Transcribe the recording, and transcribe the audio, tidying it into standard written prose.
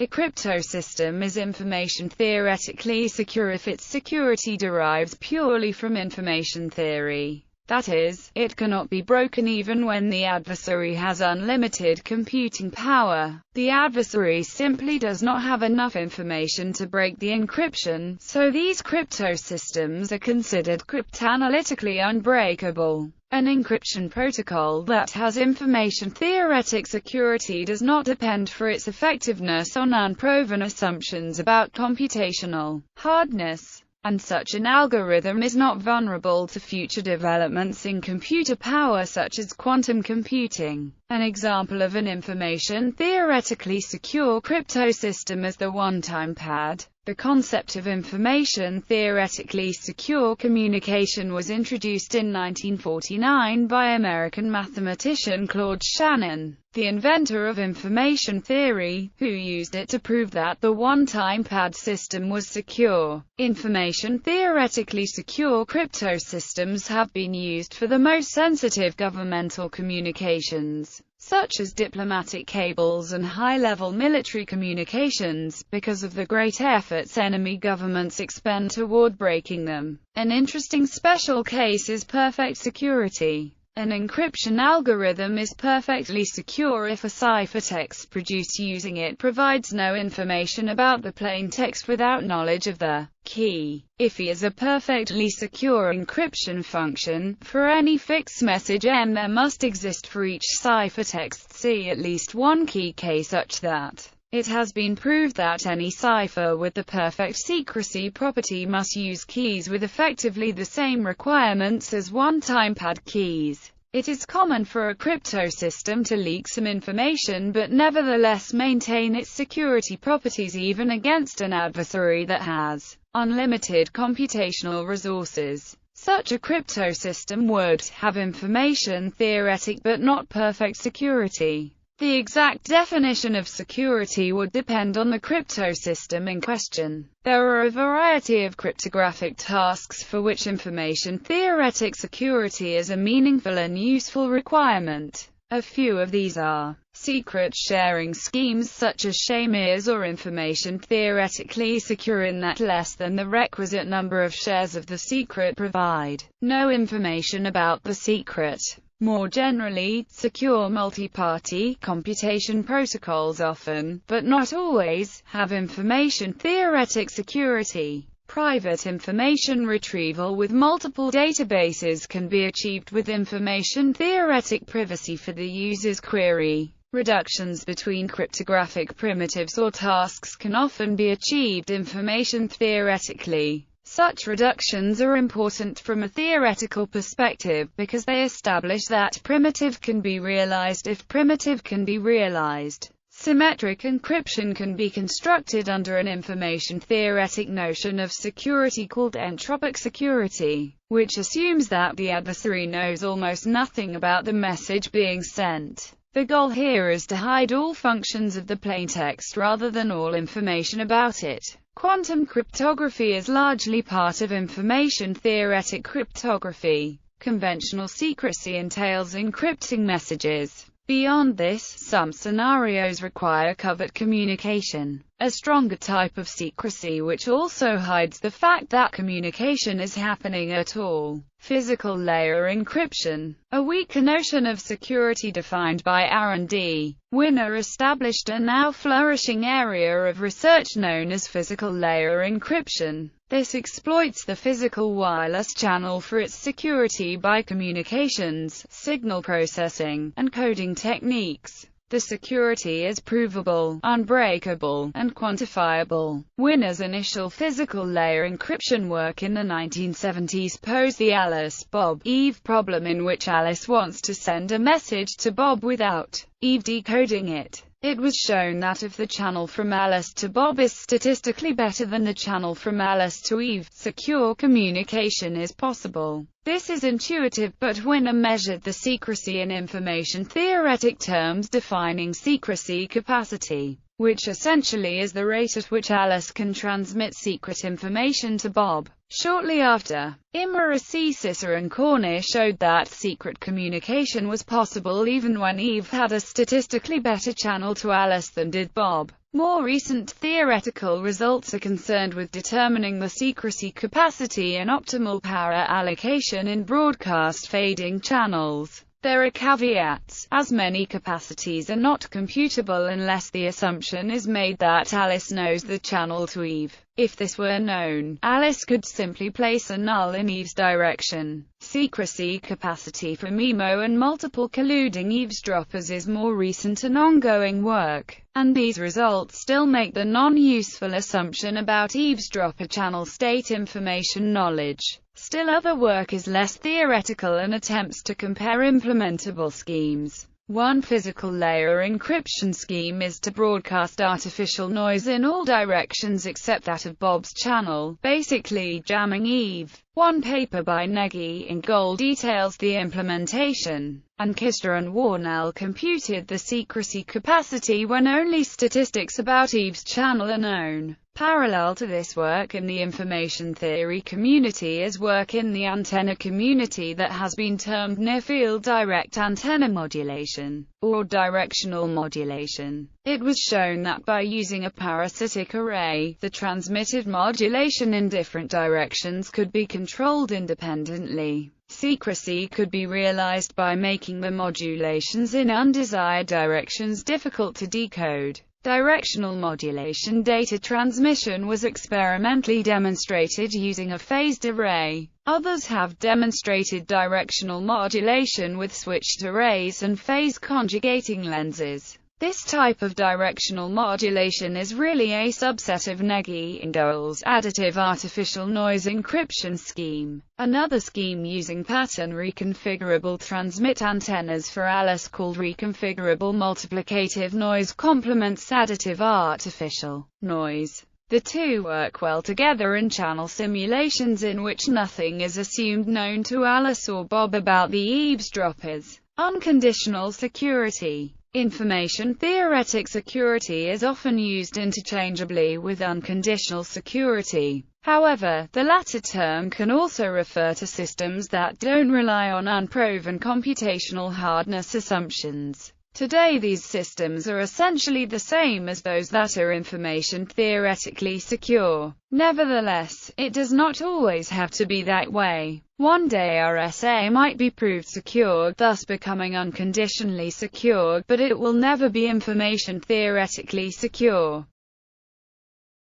A cryptosystem is information-theoretically secure if its security derives purely from information theory. That is, it cannot be broken even when the adversary has unlimited computing power. The adversary simply does not have enough information to break the encryption, so these cryptosystems are considered cryptanalytically unbreakable. An encryption protocol that has information-theoretic security does not depend for its effectiveness on unproven assumptions about computational hardness, and such an algorithm is not vulnerable to future developments in computer power such as quantum computing. An example of an information-theoretically secure cryptosystem is the one-time pad. The concept of information-theoretically secure communication was introduced in 1949 by American mathematician Claude Shannon, the inventor of information theory, who used it to prove that the one-time pad system was secure. Information-theoretically secure cryptosystems have been used for the most sensitive governmental communications, such as diplomatic cables and high-level military communications, because of the great efforts enemy governments expend toward breaking them. An interesting special case is perfect security. An encryption algorithm is perfectly secure if a ciphertext produced using it provides no information about the plain text without knowledge of the key. If E is a perfectly secure encryption function, for any fixed message M there must exist for each ciphertext C at least one key K such that it has been proved that any cipher with the perfect secrecy property must use keys with effectively the same requirements as one-time pad keys. It is common for a cryptosystem to leak some information but nevertheless maintain its security properties even against an adversary that has unlimited computational resources. Such a cryptosystem would have information-theoretic but not perfect security. The exact definition of security would depend on the cryptosystem in question. There are a variety of cryptographic tasks for which information-theoretic security is a meaningful and useful requirement. A few of these are secret sharing schemes such as shares or information-theoretically secure in that less than the requisite number of shares of the secret provide no information about the secret. More generally, secure multi-party computation protocols often, but not always, have information-theoretic security. Private information retrieval with multiple databases can be achieved with information-theoretic privacy for the user's query. Reductions between cryptographic primitives or tasks can often be achieved information-theoretically. Such reductions are important from a theoretical perspective because they establish that primitive can be realized if primitive can be realized. Symmetric encryption can be constructed under an information-theoretic notion of security called entropic security, which assumes that the adversary knows almost nothing about the message being sent. The goal here is to hide all functions of the plaintext rather than all information about it. Quantum cryptography is largely part of information-theoretic cryptography. Conventional secrecy entails encrypting messages. Beyond this, some scenarios require covert communication, a stronger type of secrecy which also hides the fact that communication is happening at all. Physical layer encryption, a weaker notion of security defined by Aaron D. Winner, established a now flourishing area of research known as physical layer encryption. This exploits the physical wireless channel for its security by communications, signal processing, and coding techniques. The security is provable, unbreakable, and quantifiable. Winner's initial physical layer encryption work in the 1970s posed the Alice-Bob-Eve problem, in which Alice wants to send a message to Bob without Eve decoding it. It was shown that if the channel from Alice to Bob is statistically better than the channel from Alice to Eve, secure communication is possible. This is intuitive, but Winner measured the secrecy in information-theoretic terms, defining secrecy capacity, which essentially is the rate at which Alice can transmit secret information to Bob. Shortly after, Immerasisisa and Cornish showed that secret communication was possible even when Eve had a statistically better channel to Alice than did Bob. More recent theoretical results are concerned with determining the secrecy capacity and optimal power allocation in broadcast fading channels. There are caveats, as many capacities are not computable unless the assumption is made that Alice knows the channel to Eve. If this were known, Alice could simply place a null in Eve's direction. Secrecy capacity for MIMO and multiple colluding eavesdroppers is more recent and ongoing work, and these results still make the non-useful assumption about eavesdropper channel state information knowledge. Still, other work is less theoretical and attempts to compare implementable schemes. One physical layer encryption scheme is to broadcast artificial noise in all directions except that of Bob's channel, basically jamming Eve. One paper by Negi in Gold details the implementation, and Kister and Warnell computed the secrecy capacity when only statistics about Eve's channel are known. Parallel to this work in the information theory community is work in the antenna community that has been termed near-field direct antenna modulation, or directional modulation. It was shown that by using a parasitic array, the transmitted modulation in different directions could be controlled independently. Secrecy could be realized by making the modulations in undesired directions difficult to decode. Directional modulation data transmission was experimentally demonstrated using a phased array. Others have demonstrated directional modulation with switched arrays and phase conjugating lenses. This type of directional modulation is really a subset of Negi and Gold's additive artificial noise encryption scheme. Another scheme using pattern reconfigurable transmit antennas for Alice called reconfigurable multiplicative noise complements additive artificial noise. The two work well together in channel simulations in which nothing is assumed known to Alice or Bob about the eavesdroppers. Unconditional security. Information-theoretic security is often used interchangeably with unconditional security. However, the latter term can also refer to systems that don't rely on unproven computational hardness assumptions. Today these systems are essentially the same as those that are information-theoretically secure. Nevertheless, it does not always have to be that way. One day RSA might be proved secure, thus becoming unconditionally secure, but it will never be information-theoretically secure.